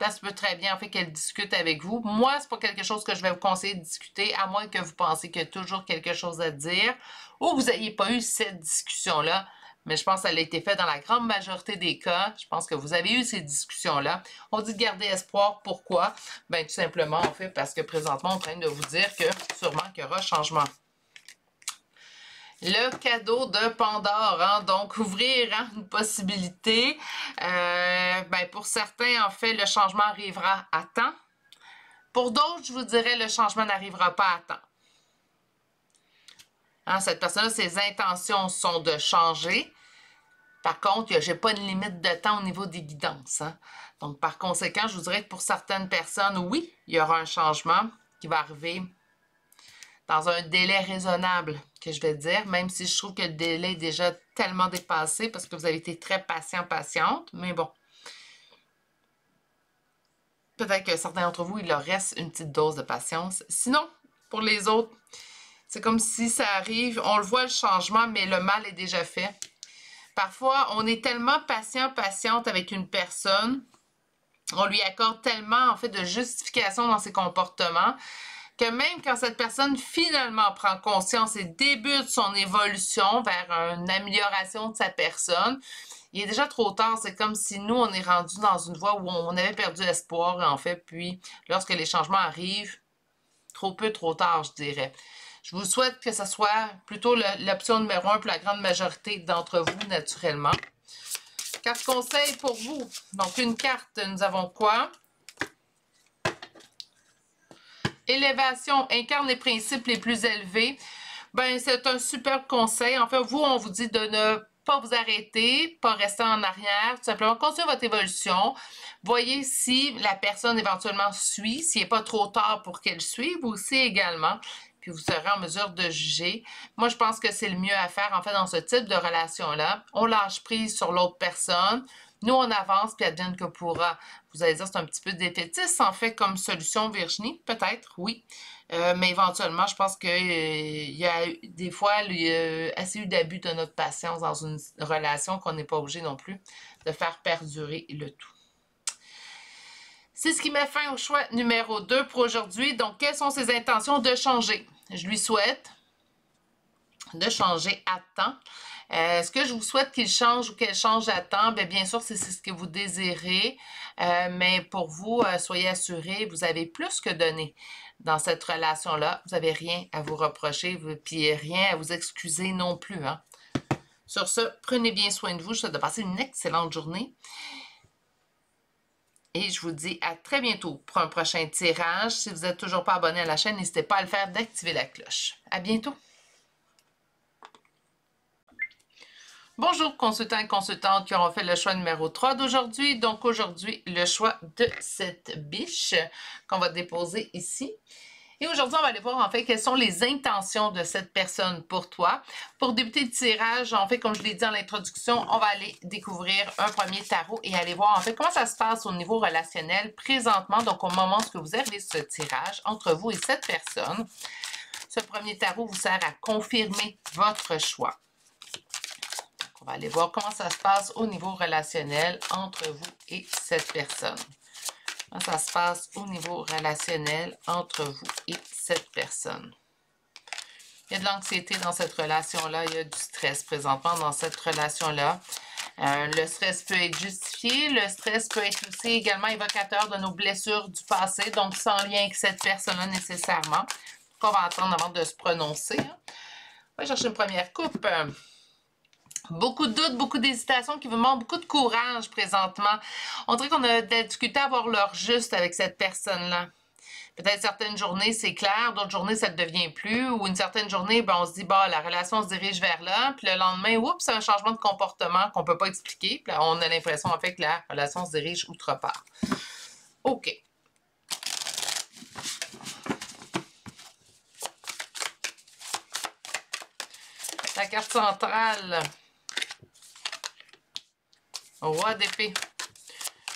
ça se peut très bien, en fait, qu'elle discute avec vous. Moi, c'est pas quelque chose que je vais vous conseiller de discuter, à moins que vous pensiez qu'il y a toujours quelque chose à dire ou que vous n'ayez pas eu cette discussion-là. Mais je pense qu'elle a été faite dans la grande majorité des cas. Je pense que vous avez eu ces discussions-là. On dit de garder espoir. Pourquoi? Bien, tout simplement, en fait, parce que présentement, on est en train de vous dire que sûrement qu'il y aura changement. Le cadeau de Pandore, hein? Donc ouvrir hein, une possibilité. Ben, pour certains, en fait, le changement arrivera à temps. Pour d'autres, je vous dirais, le changement n'arrivera pas à temps. Hein, cette personne-là, ses intentions sont de changer. Par contre, je n'ai pas une limite de temps au niveau des guidances. Hein? Donc, par conséquent, je vous dirais que pour certaines personnes, oui, il y aura un changement qui va arriver dans un délai raisonnable, que je vais dire, même si je trouve que le délai est déjà tellement dépassé parce que vous avez été très patient, patiente, mais bon. Peut-être que certains d'entre vous, il leur reste une petite dose de patience. Sinon, pour les autres, c'est comme si ça arrive, on le voit le changement, mais le mal est déjà fait. Parfois, on est tellement patient, patiente avec une personne, on lui accorde tellement, en fait, de justification dans ses comportements, que même quand cette personne finalement prend conscience et débute son évolution vers une amélioration de sa personne, il est déjà trop tard. C'est comme si nous, on est rendu dans une voie où on avait perdu espoir, en fait, puis lorsque les changements arrivent, trop peu, trop tard, je dirais. Je vous souhaite que ce soit plutôt l'option numéro 1 pour la grande majorité d'entre vous, naturellement. Carte conseil pour vous. Donc, une carte, nous avons quoi? Élévation, incarne les principes les plus élevés. Ben, c'est un super conseil. En fait, vous, on vous dit de ne pas vous arrêter, pas rester en arrière, tout simplement continuer votre évolution. Voyez si la personne éventuellement suit, s'il n'est pas trop tard pour qu'elle suive aussi également. Puis vous serez en mesure de juger. Moi, je pense que c'est le mieux à faire, en fait, dans ce type de relation-là. On lâche prise sur l'autre personne. Nous, on avance, puis advienne que pourra. Vous allez dire, c'est un petit peu défaitiste, en fait, comme solution, Virginie. Peut-être, oui. Mais éventuellement, je pense qu'il y a des fois il y a assez eu d'abus de notre patience dans une relation qu'on n'est pas obligé non plus de faire perdurer le tout. C'est ce qui met fin au choix numéro 2 pour aujourd'hui. Donc, quelles sont ses intentions de changer? Je lui souhaite de changer à temps. Est-ce que je vous souhaite qu'il change ou qu'elle change à temps? Bien sûr, c'est ce que vous désirez. Mais pour vous, soyez assurés, vous avez plus que donné dans cette relation-là. Vous n'avez rien à vous reprocher, puis rien à vous excuser non plus. Hein? Sur ce, prenez bien soin de vous. Je vous souhaite de passer une excellente journée. Et je vous dis à très bientôt pour un prochain tirage. Si vous n'êtes toujours pas abonné à la chaîne, n'hésitez pas à le faire, d'activer la cloche. À bientôt! Bonjour consultants et consultantes qui auront fait le choix numéro 3 d'aujourd'hui. Donc aujourd'hui, le choix de cette biche qu'on va déposer ici. Et aujourd'hui, on va aller voir en fait quelles sont les intentions de cette personne pour toi. Pour débuter le tirage, en fait, comme je l'ai dit en l'introduction, on va aller découvrir un premier tarot et aller voir en fait comment ça se passe au niveau relationnel présentement, donc au moment où vous avez ce tirage entre vous et cette personne. Ce premier tarot vous sert à confirmer votre choix. On va aller voir comment ça se passe au niveau relationnel entre vous et cette personne. Comment ça se passe au niveau relationnel entre vous et cette personne. Il y a de l'anxiété dans cette relation-là. Il y a du stress présentement dans cette relation-là. Le stress peut être justifié. Le stress peut être aussi également évocateur de nos blessures du passé, donc sans lien avec cette personne-là nécessairement. On va attendre avant de se prononcer. On va chercher une première coupe. Beaucoup de doutes, beaucoup d'hésitations qui vous montrent beaucoup de courage présentement. On dirait qu'on a de la difficulté à avoir l'heure juste avec cette personne-là. Peut-être certaines journées, c'est clair, d'autres journées, ça ne devient plus. Ou une certaine journée, on se dit, bah, la relation se dirige vers là. Puis le lendemain, oups, c'est un changement de comportement qu'on ne peut pas expliquer. Puis là, on a l'impression, en fait, que la relation se dirige outre part. OK. La carte centrale. Roi d'épée.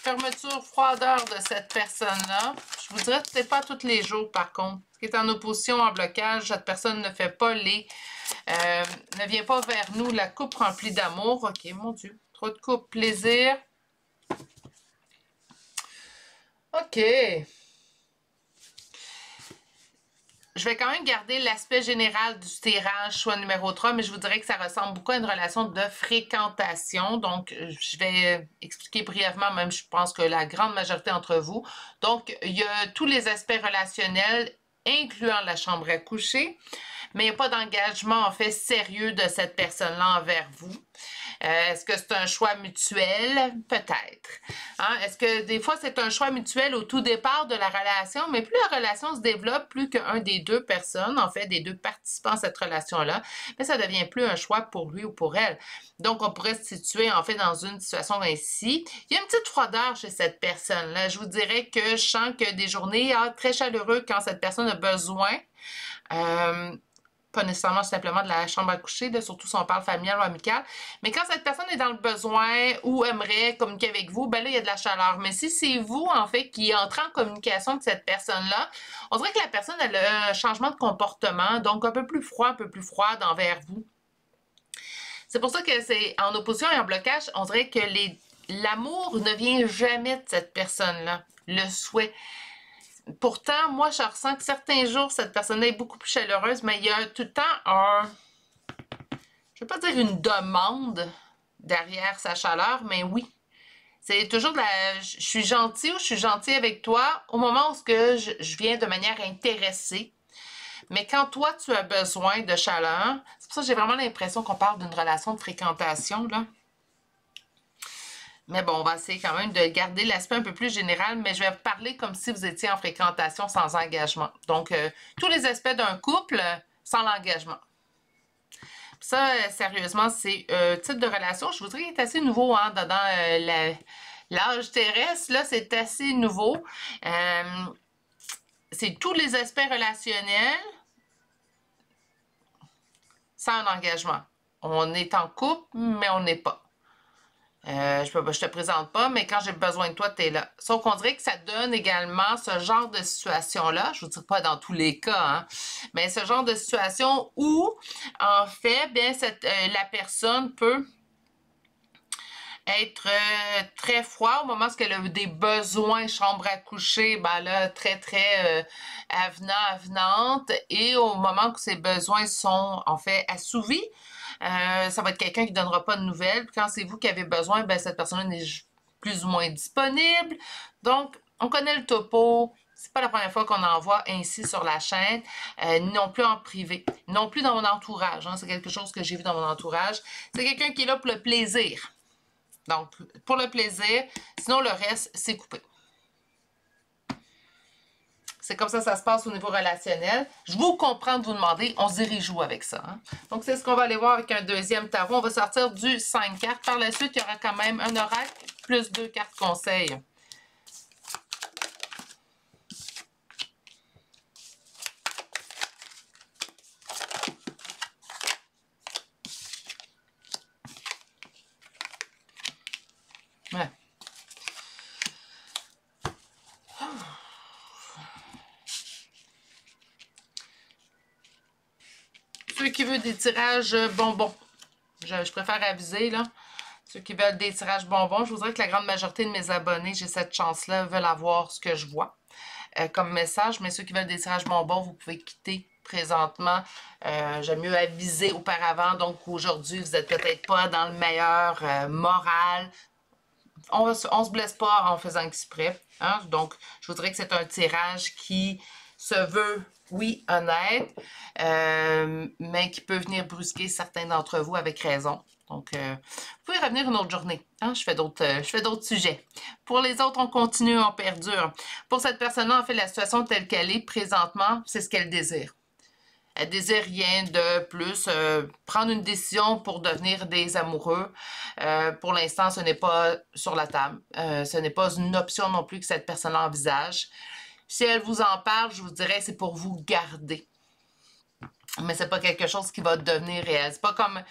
Fermeture, froideur de cette personne-là. Je vous dirais que ce n'est pas tous les jours, par contre. Ce qui est en opposition, en blocage, cette personne ne fait pas ne vient pas vers nous. La coupe remplie d'amour. OK, mon Dieu. Trop de coupe, plaisir. OK. Je vais quand même garder l'aspect général du tirage, choix numéro 3, mais je vous dirais que ça ressemble beaucoup à une relation de fréquentation. Donc, je vais expliquer brièvement, même je pense que la grande majorité d'entre vous. Donc, il y a tous les aspects relationnels incluant la chambre à coucher, mais il n'y a pas d'engagement en fait sérieux de cette personne-là envers vous. Est-ce que c'est un choix mutuel? Peut-être. Hein? Est-ce que des fois c'est un choix mutuel au tout départ de la relation, mais plus la relation se développe, plus qu'un des deux personnes, en fait, des deux participants à cette relation-là, mais ça devient plus un choix pour lui ou pour elle. Donc, on pourrait se situer en fait dans une situation ainsi. Il y a une petite froideur chez cette personne-là. Je vous dirais que je sens que des journées très chaleureuses quand cette personne a besoin. Pas nécessairement simplement de la chambre à coucher, là, surtout si on parle familial ou amical. Mais quand cette personne est dans le besoin ou aimerait communiquer avec vous, ben là, il y a de la chaleur. Mais si c'est vous, en fait, qui entrez en communication avec cette personne-là, on dirait que la personne elle a un changement de comportement, donc un peu plus froide envers vous. C'est pour ça que c'est en opposition et en blocage, on dirait que l'amour ne vient jamais de cette personne-là, le souhait. Pourtant, moi, je ressens que certains jours, cette personne-là est beaucoup plus chaleureuse, mais il y a tout le temps je ne vais pas dire une demande derrière sa chaleur, mais oui. C'est toujours de la, je suis gentil ou je suis gentil avec toi au moment où je viens de manière intéressée. Mais quand toi, tu as besoin de chaleur, c'est pour ça que j'ai vraiment l'impression qu'on parle d'une relation de fréquentation, là. Mais bon, on va essayer quand même de garder l'aspect un peu plus général, mais je vais vous parler comme si vous étiez en fréquentation sans engagement. Donc, tous les aspects d'un couple sans l'engagement. Ça, sérieusement, c'est un type de relation, je vous dirais, qu'il est assez nouveau hein, dans l'âge terrestre. Là, c'est assez nouveau. C'est tous les aspects relationnels sans un engagement. On est en couple, mais on n'est pas. Je te présente pas, mais quand j'ai besoin de toi, tu es là. Sauf qu'on dirait que ça donne également ce genre de situation-là, je ne vous dis pas dans tous les cas, hein, mais ce genre de situation où, en fait, bien, la personne peut être très froide au moment où elle a des besoins, chambre à coucher, ben là, très avenante, et au moment où ses besoins sont, en fait, assouvis, ça va être quelqu'un qui ne donnera pas de nouvelles. Puis quand c'est vous qui avez besoin, ben, cette personne est plus ou moins disponible. Donc, on connaît le topo. C'est pas la première fois qu'on en voit ainsi sur la chaîne, non plus en privé, non plus dans mon entourage. Hein, c'est quelque chose que j'ai vu dans mon entourage. C'est quelqu'un qui est là pour le plaisir. Donc, pour le plaisir, sinon le reste, c'est coupé. C'est comme ça que ça se passe au niveau relationnel. Je vous comprends de vous demander, on se dirige où avec ça? Hein? Donc, c'est ce qu'on va aller voir avec un deuxième tarot. On va sortir du 5 cartes. Par la suite, il y aura quand même un oracle plus 2 cartes conseils. Ouais. Ceux qui veulent des tirages bonbons, je préfère aviser, là. Ceux qui veulent des tirages bonbons, je vous dirais que la grande majorité de mes abonnés, j'ai cette chance-là, veulent avoir ce que je vois comme message. Mais ceux qui veulent des tirages bonbons, vous pouvez quitter présentement. J'aime mieux aviser auparavant. Donc aujourd'hui, vous n'êtes peut-être pas dans le meilleur moral. On se blesse pas en faisant exprès. Hein? Donc, je vous dirais que c'est un tirage qui se veut, oui, honnête, mais qui peut venir brusquer certains d'entre vous avec raison. Donc, vous pouvez revenir une autre journée. Hein? Je fais d'autres sujets. Pour les autres, on continue, on perdure. Pour cette personne-là, en fait, la situation telle qu'elle est présentement, c'est ce qu'elle désire. Elle désire rien de plus. Prendre une décision pour devenir des amoureux, pour l'instant, ce n'est pas sur la table. Ce n'est pas une option non plus que cette personne-là envisage. Si elle vous en parle, je vous dirais c'est pour vous garder. Mais c'est pas quelque chose qui va devenir réel. C'est pas comme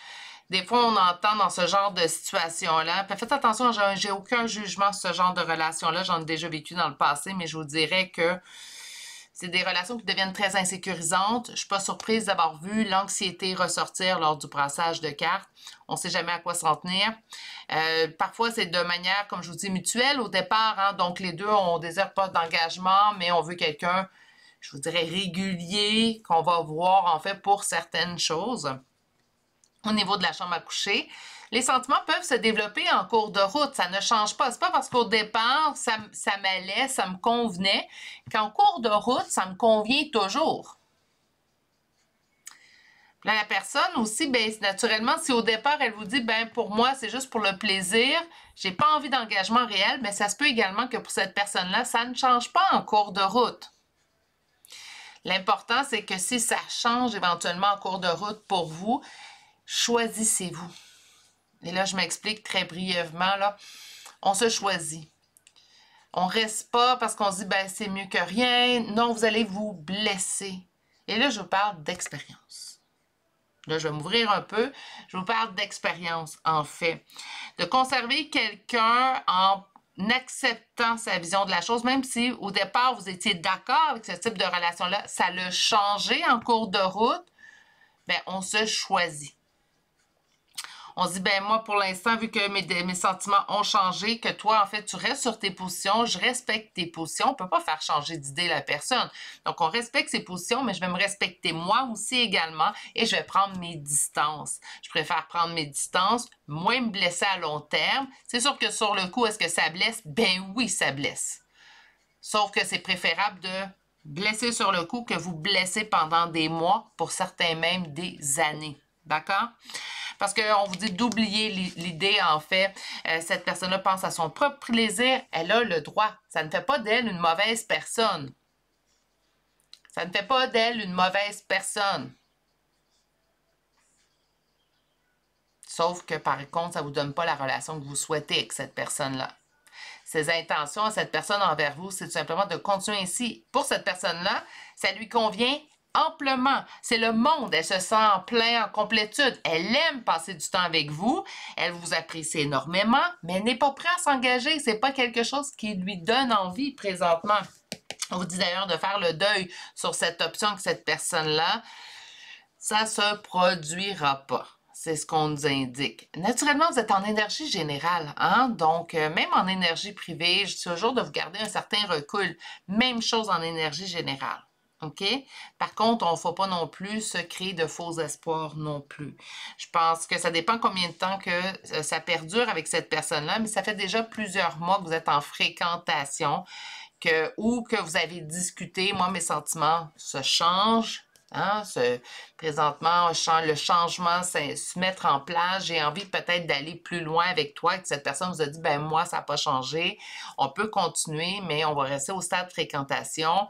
des fois on entend dans ce genre de situation-là. Faites attention, j'ai aucun jugement sur ce genre de relation-là. J'en ai déjà vécu dans le passé, mais je vous dirais que c'est des relations qui deviennent très insécurisantes. Je ne suis pas surprise d'avoir vu l'anxiété ressortir lors du brassage de cartes. On ne sait jamais à quoi s'en tenir. Parfois, c'est de manière, comme je vous dis, mutuelle au départ. Hein? Donc, les deux, on ne désire pas d'engagement, mais on veut quelqu'un, je vous dirais, régulier, qu'on va voir, en fait, pour certaines choses. Au niveau de la chambre à coucher, Les sentiments peuvent se développer en cours de route. Ça ne change pas. C'est pas parce qu'au départ, ça m'allait, ça me convenait, qu'en cours de route, ça me convient toujours. Là, la personne aussi, ben, naturellement, si au départ, elle vous dit, ben, pour moi, c'est juste pour le plaisir, j'ai pas envie d'engagement réel, mais ça se peut également que pour cette personne-là, ça ne change pas en cours de route. L'important, c'est que si ça change éventuellement en cours de route pour vous, choisissez-vous. Et là, je m'explique très brièvement, là. On se choisit. On reste pas parce qu'on se dit, ben, c'est mieux que rien. Non, vous allez vous blesser. Et là, je vous parle d'expérience. Là, je vais m'ouvrir un peu. Je vous parle d'expérience, en fait. De conserver quelqu'un en acceptant sa vision de la chose, même si au départ, vous étiez d'accord avec ce type de relation-là, ça l'a changé en cours de route, bien, on se choisit. On se dit, ben moi, pour l'instant, vu que mes sentiments ont changé, que toi, en fait, tu restes sur tes positions, je respecte tes positions. On ne peut pas faire changer d'idée la personne. Donc, on respecte ses positions, mais je vais me respecter moi aussi également et je vais prendre mes distances. Je préfère prendre mes distances, moins me blesser à long terme. C'est sûr que sur le coup, est-ce que ça blesse? Ben oui, ça blesse. Sauf que c'est préférable de blesser sur le coup que vous blesser pendant des mois, pour certains même des années. D'accord? Parce qu'on vous dit d'oublier l'idée, en fait, cette personne-là pense à son propre plaisir, elle a le droit. Ça ne fait pas d'elle une mauvaise personne. Ça ne fait pas d'elle une mauvaise personne. Sauf que, par contre, ça ne vous donne pas la relation que vous souhaitez avec cette personne-là. Ses intentions à cette personne envers vous, c'est tout simplement de continuer ainsi. Pour cette personne-là, ça lui convient amplement. C'est le monde. Elle se sent en plein, en complétude. Elle aime passer du temps avec vous. Elle vous apprécie énormément, mais elle n'est pas prête à s'engager. C'est pas quelque chose qui lui donne envie présentement. On vous dit d'ailleurs de faire le deuil sur cette option que cette personne-là, ça se produira pas. C'est ce qu'on nous indique. Naturellement, vous êtes en énergie générale, hein? Donc, même en énergie privée, je dis toujours de vous garder un certain recul. Même chose en énergie générale. OK? Par contre, on ne faut pas non plus se créer de faux espoirs non plus. Je pense que ça dépend combien de temps que ça perdure avec cette personne-là, mais ça fait déjà plusieurs mois que vous êtes en fréquentation ou que vous avez discuté. Moi, mes sentiments se changent. Hein, présentement, le changement, c'est se mettre en place. J'ai envie peut-être d'aller plus loin avec toi. Que cette personne vous a dit, ben moi, ça n'a pas changé. On peut continuer, mais on va rester au stade de fréquentation.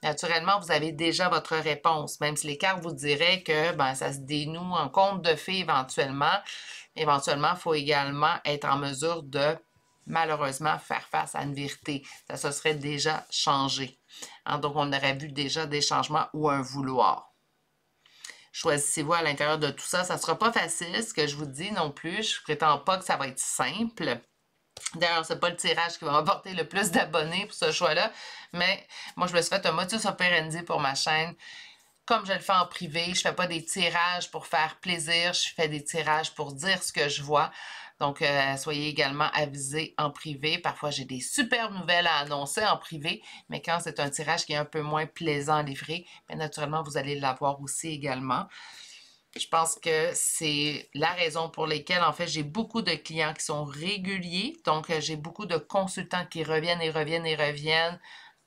Naturellement, vous avez déjà votre réponse. Même si les cartes vous diraient que ben, ça se dénoue en conte de fées éventuellement. Éventuellement, il faut également être en mesure de, malheureusement, faire face à une vérité. Ça se serait déjà changé. Hein, donc, on aurait vu déjà des changements ou un vouloir. Choisissez-vous à l'intérieur de tout ça. Ça ne sera pas facile, ce que je vous dis non plus. Je ne prétends pas que ça va être simple. D'ailleurs, ce n'est pas le tirage qui va m'apporter le plus d'abonnés pour ce choix-là. Mais moi, je me suis fait un modus operandi pour ma chaîne. Comme je le fais en privé, je ne fais pas des tirages pour faire plaisir. Je fais des tirages pour dire ce que je vois. Donc, soyez également avisés en privé. Parfois, j'ai des superbes nouvelles à annoncer en privé, mais quand c'est un tirage qui est un peu moins plaisant à livrer, bien, naturellement, vous allez l'avoir aussi également. Je pense que c'est la raison pour laquelle, en fait, j'ai beaucoup de clients qui sont réguliers. Donc, j'ai beaucoup de consultants qui reviennent et reviennent et reviennent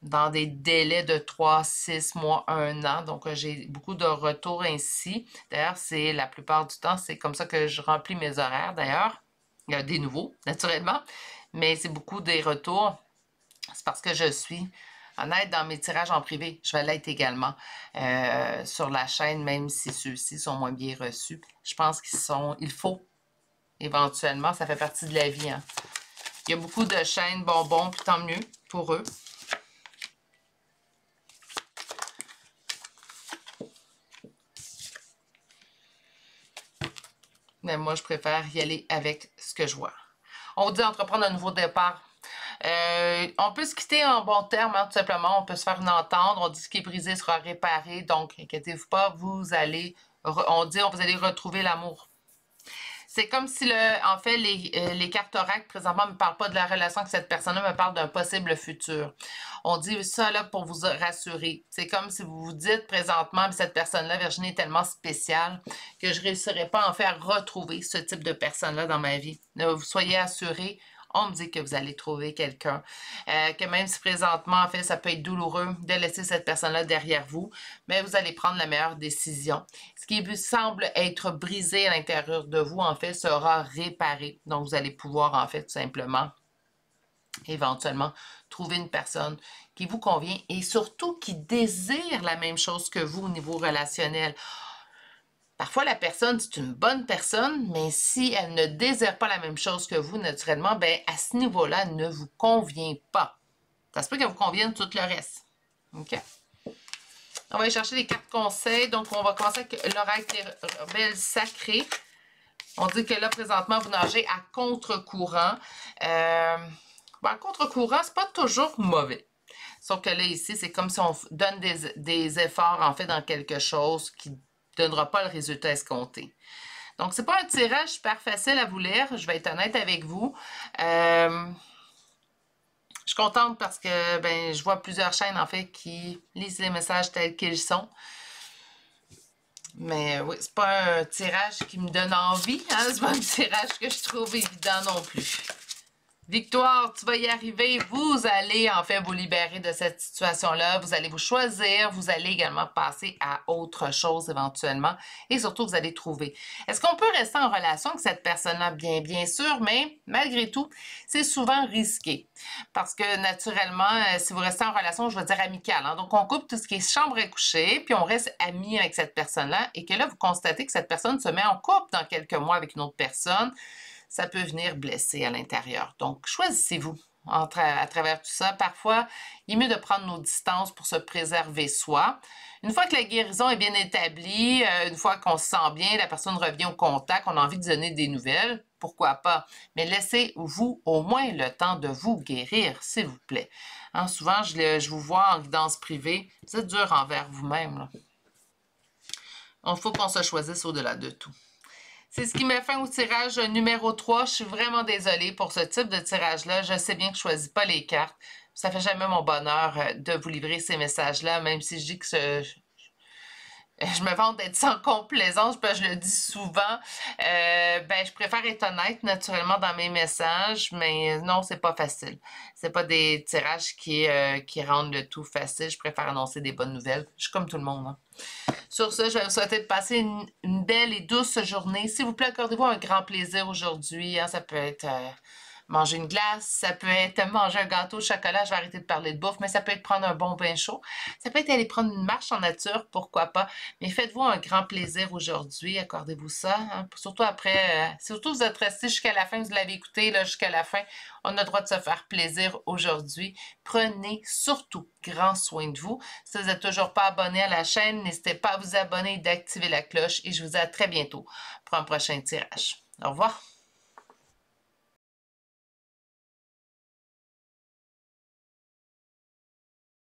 dans des délais de 3, 6 mois, 1 an. Donc, j'ai beaucoup de retours ainsi. D'ailleurs, c'est la plupart du temps, c'est comme ça que je remplis mes horaires, d'ailleurs. Il y a des nouveaux, naturellement, mais c'est beaucoup des retours. C'est parce que je suis honnête dans mes tirages en privé. Je vais l'être également sur la chaîne, même si ceux-ci sont moins bien reçus. Je pense il faut éventuellement, ça fait partie de la vie. Hein. Il y a beaucoup de chaînes bonbons, puis tant mieux pour eux. Mais moi, je préfère y aller avec ce que je vois. On vous dit d'entreprendre un nouveau départ. On peut se quitter en bon terme, hein, tout simplement. On peut se faire une entente. On dit ce qui est brisé sera réparé. Donc, inquiétez-vous pas, vous allez retrouver l'amour. C'est comme si, en fait, les cartes oracle, présentement, ne me parlent pas de la relation avec cette personne-là, me parlent d'un possible futur. On dit ça, là, pour vous rassurer. C'est comme si vous vous dites, présentement, cette personne-là, Virginie, est tellement spéciale que je ne réussirai pas à en faire retrouver ce type de personne-là dans ma vie. Là, vous soyez assurés. On me dit que vous allez trouver quelqu'un, que même si présentement, en fait, ça peut être douloureux de laisser cette personne-là derrière vous, mais vous allez prendre la meilleure décision. Ce qui vous semble être brisé à l'intérieur de vous, en fait, sera réparé. Donc, vous allez pouvoir, en fait, tout simplement, éventuellement, trouver une personne qui vous convient et surtout qui désire la même chose que vous au niveau relationnel. Parfois, la personne, c'est une bonne personne, mais si elle ne désire pas la même chose que vous, naturellement, ben à ce niveau-là, elle ne vous convient pas. Ça se peut qu'elle vous convienne tout le reste. OK? On va aller chercher les cartes conseils. Donc, on va commencer avec l'oracle des rebelles sacrés. On dit que là, présentement, vous nagez à contre-courant. À contre-courant, c'est pas toujours mauvais. Sauf que là, ici, c'est comme si on donne des efforts, en fait, dans quelque chose qui ne donnera pas le résultat escompté. Donc, c'est pas un tirage super facile à vous lire, je vais être honnête avec vous. Je suis contente parce que ben, je vois plusieurs chaînes, en fait, qui lisent les messages tels qu'ils sont. Mais oui, c'est pas un tirage qui me donne envie, hein? C'est pas un tirage que je trouve évident non plus. Victoire, tu vas y arriver. Vous allez en fait vous libérer de cette situation-là. Vous allez vous choisir. Vous allez également passer à autre chose éventuellement. Et surtout, vous allez trouver. Est-ce qu'on peut rester en relation avec cette personne-là? Bien sûr, mais malgré tout, c'est souvent risqué. Parce que naturellement, si vous restez en relation, je vais dire amicale. Hein? Donc, on coupe tout ce qui est chambre à coucher, puis on reste amis avec cette personne-là. Et que là, vous constatez que cette personne se met en couple dans quelques mois avec une autre personne. Ça peut venir blesser à l'intérieur. Donc, choisissez-vous à travers tout ça. Parfois, il est mieux de prendre nos distances pour se préserver soi. Une fois que la guérison est bien établie, une fois qu'on se sent bien, la personne revient au contact, on a envie de donner des nouvelles, pourquoi pas? Mais laissez-vous au moins le temps de vous guérir, s'il vous plaît. Hein, souvent, je vous vois en guidance privée, vous êtes dur envers vous-même. Il faut qu'on se choisisse au-delà de tout. C'est ce qui met fin au tirage numéro 3. Je suis vraiment désolée pour ce type de tirage-là. Je sais bien que je ne choisis pas les cartes. Ça ne fait jamais mon bonheur de vous livrer ces messages-là, même si je dis que je me vante d'être sans complaisance, je le dis souvent. Je préfère être honnête, naturellement, dans mes messages, mais non, c'est pas facile. C'est pas des tirages qui rendent le tout facile. Je préfère annoncer des bonnes nouvelles. Je suis comme tout le monde. Hein. Sur ce, je vais vous souhaiter de passer une belle et douce journée. S'il vous plaît, accordez-vous un grand plaisir aujourd'hui. Hein. Ça peut être manger une glace, ça peut être manger un gâteau au chocolat. Je vais arrêter de parler de bouffe, mais ça peut être prendre un bon bain chaud. Ça peut être aller prendre une marche en nature, pourquoi pas. Mais faites-vous un grand plaisir aujourd'hui. Accordez-vous ça. Hein. Surtout après, surtout vous êtes resté jusqu'à la fin, vous l'avez écouté jusqu'à la fin. On a le droit de se faire plaisir aujourd'hui. Prenez surtout grand soin de vous. Si vous n'êtes toujours pas abonné à la chaîne, n'hésitez pas à vous abonner et d'activer la cloche. Et je vous dis à très bientôt pour un prochain tirage. Au revoir.